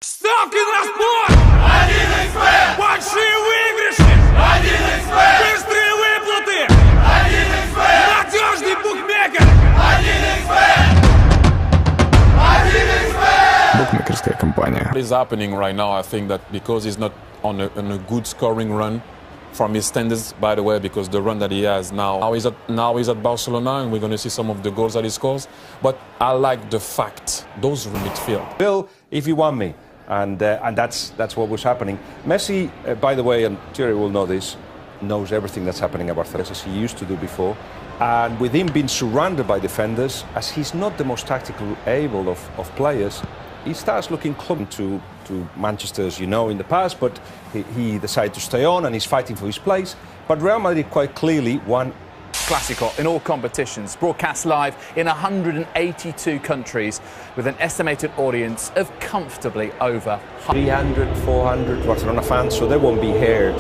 Ставки на спорт! 1xbet! Большие выигрыши! 1xbet! Быстрые выплаты! 1xbet! Надежный букмекер! 1xbet! Букмекерская компания. What is happening right now, I think that because he's not on a good scoring run from his standards, by the way, because the run that he has now he's at Barcelona, and we're going to see some of the goals that he scores. But I like the fact those midfield. Bill, if you want me, and that's what was happening. Messi, by the way, and Thierry will know this, knows everything that's happening at Barcelona as he used to do before. And with him being surrounded by defenders, as he's not the most tactical able of players, he starts looking club to Manchester, as you know, in the past, but he decided to stay on and he's fighting for his place. But Real Madrid quite clearly won. Clásico in all competitions, broadcast live in 182 countries with an estimated audience of comfortably over 300, 400 Barcelona fans, so they won't be heard.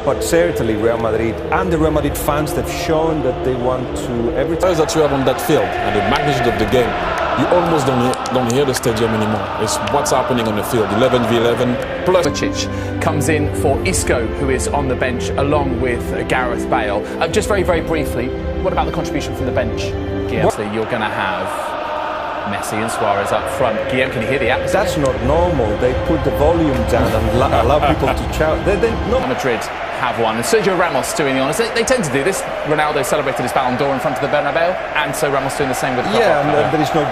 But certainly Real Madrid and the Real Madrid fans, they've shown that they want to every time That you have on that field and the magnitude of the game, you almost don't hear the stadium anymore. It's what's happening on the field. 11v11 plus. Kovacic comes in for Isco, who is on the bench along with Gareth Bale. Just very, very briefly, what about the contribution from the bench? Guillaume, so you're going to have Messi and Suarez up front. Guillaume, can you hear the atmosphere? That's not normal. They put the volume down and allow people to shout. They're not. Madrid have one. And Sergio Ramos, to be honest, they tend to do this. Ronaldo celebrated his Ballon d'Or in front of the Bernabeu, and so Ramos doing the same with the Yeah, and there is no. Well,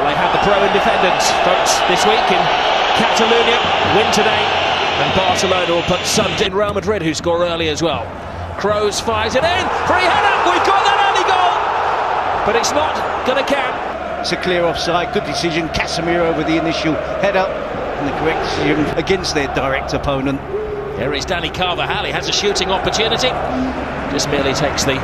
they had the pro independence votes this week in Catalonia. Win today, and Barcelona will put some in Real Madrid, who score early as well. Kroos fires it in. Free header. We've got that early goal, but it's not going to count. It's a clear offside. Good decision. Casemiro with the initial header, and the correct decision against their direct opponent. Here is Dani Carvajal. He has a shooting opportunity. Just merely takes the.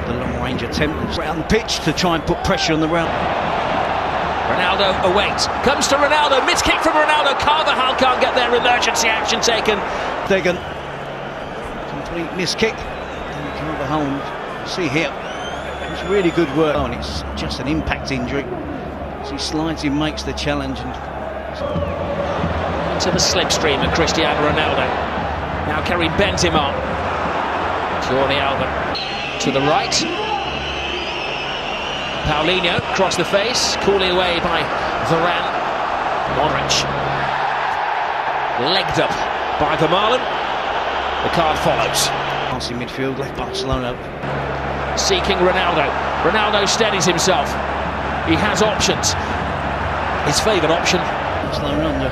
The long-range attempt around the pitch to try and put pressure on the round. Ronaldo awaits. Comes to Ronaldo. Missed kick from Ronaldo. Carvajal can't get there. Emergency action taken. Stegen. Complete miss kick. And Carvajal, see here. It's really good work. Oh, and it's just an impact injury. As he slides in, makes the challenge. And into the slipstream of Cristiano Ronaldo. Now carrying Benzema. Jordi Alba to the right. Paulinho across the face, coolly away by Varane. Modric legged up by Vermaelen. The card follows. Passing midfield, left Barcelona. Seeking Ronaldo. Ronaldo steadies himself. He has options. His favoured option. Barcelona on the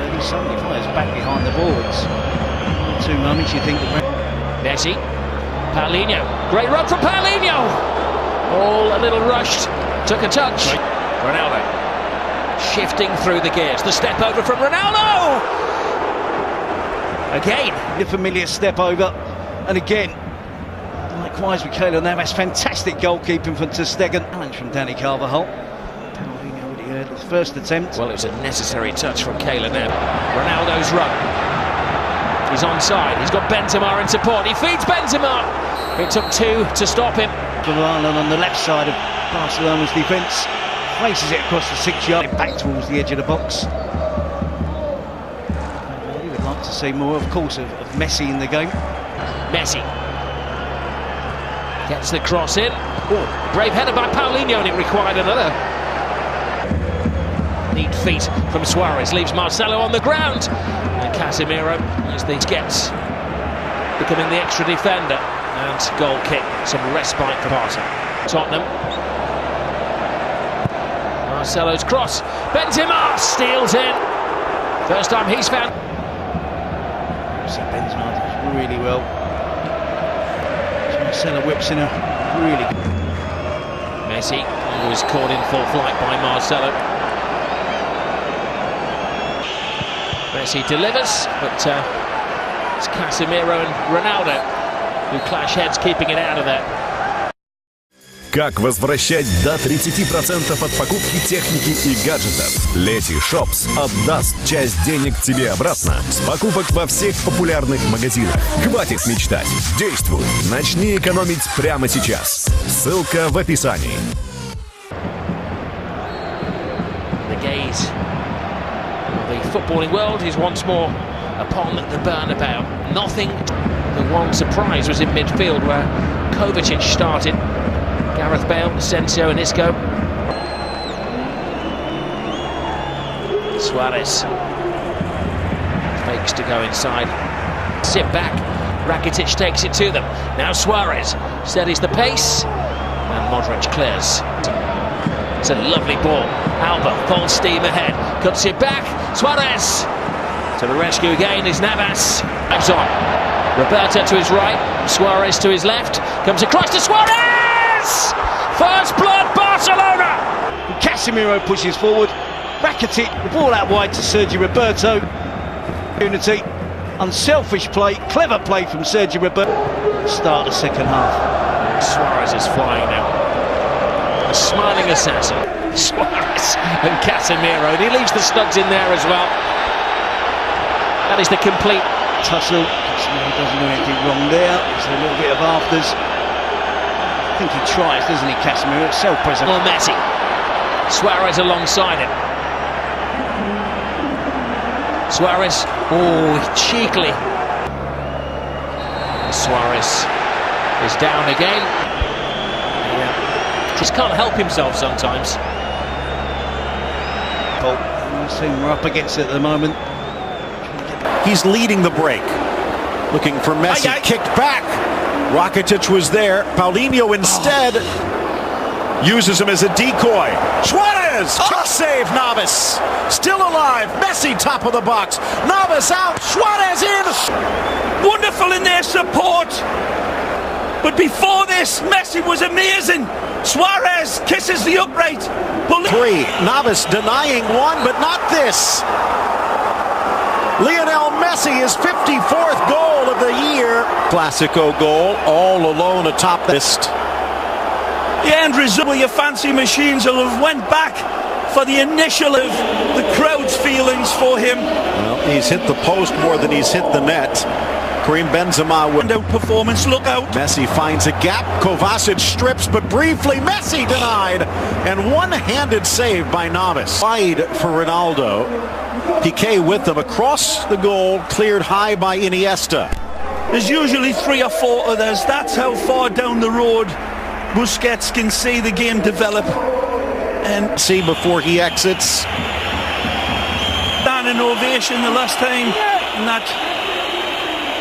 early 75s, back behind the boards. 2 moments you think the Messi. Paulinho. Great run from Paulinho. All a little rushed. Took a touch. Ronaldo. Shifting through the gears. The step over from Ronaldo. Again. The familiar step over. And again. Likewise with Keylor Navas. Fantastic goalkeeping from Ter Stegen. Challenge from Dani Carvajal. Paulinho already heard the first attempt. Well, it was a necessary touch from Keylor Navas. Ronaldo's run. He's onside. He's got Benzema in support. He feeds Benzema. It took 2 to stop him. Varane on the left side of Barcelona's defence. Places it across the 6-yard. Back towards the edge of the box. We would like to see more, of course, of Messi in the game. Messi gets the cross in. Oh, brave header by Paulinho, and it required another. Neat feet from Suarez, leaves Marcelo on the ground. And Casemiro, as these gets, becoming the extra defender. And goal kick, some respite for Barca. Tottenham. Marcelo's cross. Benzema steals in. First time he's found. See Benzema does really well. Marcelo whips in a really good. Messi was caught in full flight by Marcelo. Messi delivers, but it's Casemiro and Ronaldo who clash heads, keeping it out of there. Как возвращать до 30% от покупки техники и гаджетов? Leti Shops отдаст часть денег тебе обратно с покупок во всех популярных магазинах. Хватит мечтать. Действуй. Начни экономить прямо сейчас. Ссылка в описании. The gaze of the footballing world is once more upon the Bernabeu. Nothing. The one surprise was in midfield where Kovacic started. Gareth Bale, Asensio and Isco. Suarez fakes to go inside. Sit back. Rakitic takes it to them. Now Suarez steadies the pace. And Modric clears. It's a lovely ball. Alba full steam ahead. Cuts it back. Suarez to the rescue again is Navas. Moves on. Roberto to his right. Suarez to his left. Comes across to Suarez! First blood, Barcelona! Casemiro pushes forward. Rakitic, the ball out wide to Sergio Roberto. Unity. Unselfish play, clever play from Sergio Roberto. Start the second half. Suarez is flying now. A smiling assassin. Suarez and Casemiro. And he leaves the studs in there as well. That is the complete tussle. Casemiro doesn't do anything wrong there. There's a little bit of afters. I think he tries, doesn't he, Casemiro? It's self-preservation. Well, Messi. Suarez alongside him. Suarez, cheekily. Suarez is down again. Yeah. Just can't help himself sometimes. We're up against it at the moment. He's leading the break. Looking for Messi, kicked back. Rakitic was there. Paulinho instead uses him as a decoy. Suarez, kick save, Navas. Still alive. Messi top of the box. Navas out. Suarez in. Wonderful in their support. But before this, Messi was amazing. Suarez kisses the upright. Three. Navas denying one, but not this. Lionel Messi, his 54th goal of the year. Classico goal, all alone atop this. The end result with your fancy machines will have went back for the initial of the crowd's feelings for him. Well, he's hit the post more than he's hit the net. Karim Benzema with out performance, look out. Messi finds a gap. Kovacic strips, but briefly Messi denied. And one-handed save by Navas. Wide for Ronaldo. Piqué with them across the goal, cleared high by Iniesta. There's usually 3 or 4 others. That's how far down the road Busquets can see the game develop. And see before he exits. An ovation the last time in that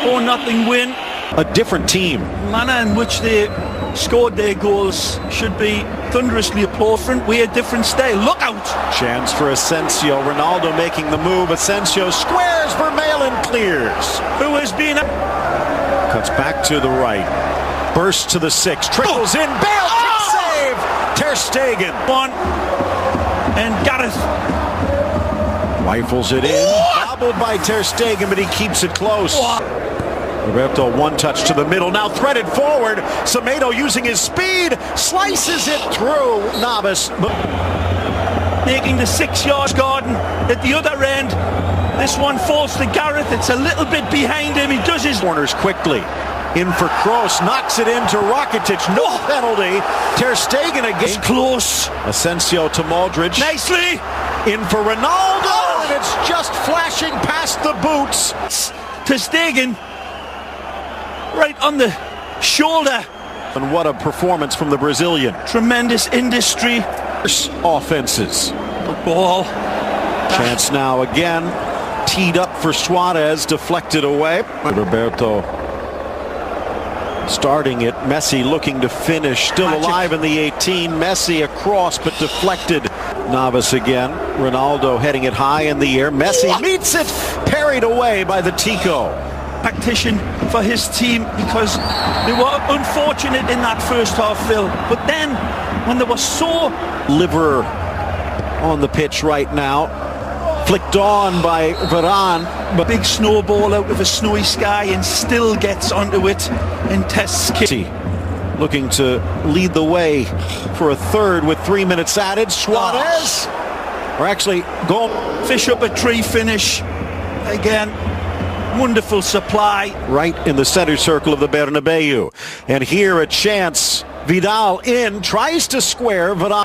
4-0 win. A different team. Manner in which they scored their goals should be thunderously applauded. We a different style. Look out! Chance for Asensio. Ronaldo making the move. Asensio squares. Vermaelen clears. Who has been cuts back to the right. Bursts to the 6. Trickles in. Bale save. Ter Stegen. One. And Gareth rifles it in. Bobbled by Ter Stegen, but he keeps it close. Roberto, one touch to the middle, now threaded forward. Semedo using his speed, slices it through Navas. Making the 6-yard garden at the other end. This one falls to Gareth, it's a little bit behind him, he does his corners quickly. In for Kroos, knocks it into Rakitic, no penalty. Ter Stegen again. It's close. Asensio to Modric. Nicely. In for Ronaldo, and it's just flashing past the boots. Ter Stegen. Right on the shoulder. And what a performance from the Brazilian. Tremendous industry. Offenses. The ball. Chance now again. Teed up for Suarez, deflected away. Roberto starting it. Messi looking to finish. Still alive in the 18. Messi across, but deflected. Navas again. Ronaldo heading it high in the air. Messi meets it. Parried away by the Tico. Tactician for his team because they were unfortunate in that first half, Phil. But then, when they were so... Liver on the pitch right now. Flicked on by Varane. But big snowball out of a snowy sky and still gets onto it and tests Kitty. looking to lead the way for a third with 3 minutes added. Suarez, or actually, goal. Fish up a tree finish. Again, wonderful supply. Right in the center circle of the Bernabeu. And here a chance. Vidal in, tries to square. Vidal.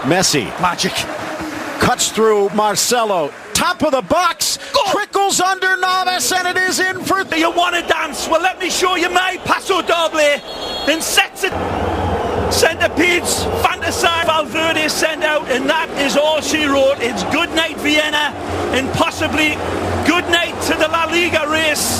Messi. Magic. Cuts through Marcelo. Top of the box. Goal. Trickles under Navas, and it is in for... You want to dance? Well, let me show you my paso doble. Then sets it. Centipede, Fantasy, Valverde sent out, and that is all she wrote. It's good night Vienna, and possibly good night to the La Liga race.